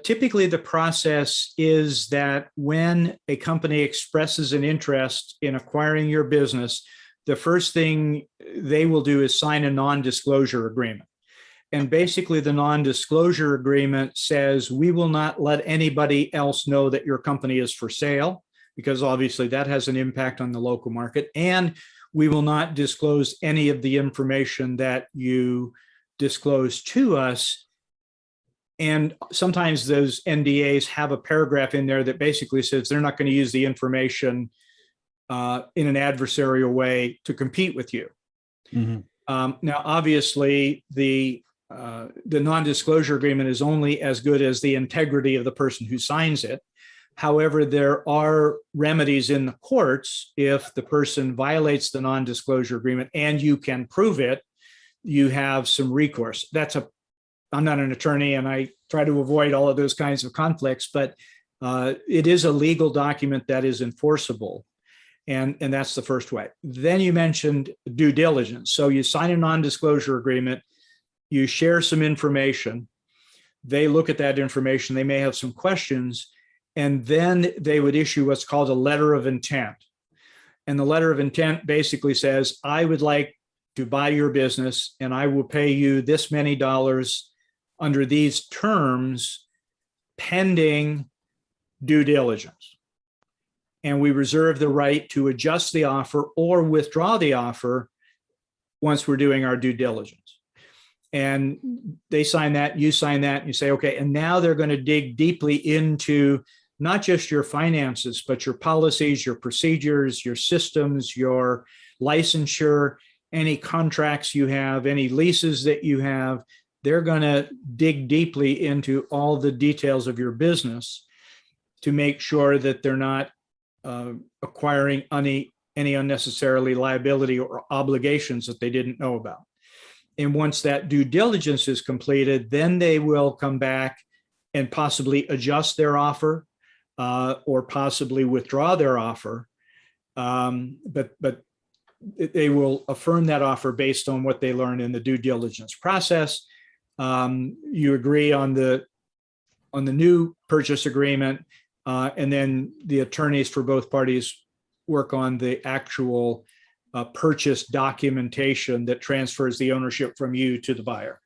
Typically, the process is that when a company expresses an interest in acquiring your business, the first thing they will do is sign a non-disclosure agreement. And basically, the non-disclosure agreement says we will not let anybody else know that your company is for sale, because obviously that has an impact on the local market. And we will not disclose any of the information that you disclose to us. And sometimes those NDAs have a paragraph in there that basically says they're not going to use the information in an adversarial way to compete with you. Mm-hmm. Now, obviously, the non-disclosure agreement is only as good as the integrity of the person who signs it. However, there are remedies in the courts if the person violates the non-disclosure agreement and you can prove it. You have some recourse. I'm not an attorney and I try to avoid all of those kinds of conflicts, but it is a legal document that is enforceable. And that's the first way. Then you mentioned due diligence. So you sign a non-disclosure agreement, you share some information, they look at that information, they may have some questions, and then they would issue what's called a letter of intent. And the letter of intent basically says, I would like to buy your business and I will pay you this many dollars under these terms pending due diligence. And we reserve the right to adjust the offer or withdraw the offer once we're doing our due diligence. And they sign that, you sign that, and you say, okay, and now they're going to dig deeply into not just your finances, but your policies, your procedures, your systems, your licensure, any contracts you have, any leases that you have. They're going to dig deeply into all the details of your business to make sure that they're not acquiring any unnecessarily liability or obligations that they didn't know about. And once that due diligence is completed, then they will come back and possibly adjust their offer or possibly withdraw their offer. But they will affirm that offer based on what they learned in the due diligence process. You agree on the new purchase agreement, and then the attorneys for both parties work on the actual purchase documentation that transfers the ownership from you to the buyer.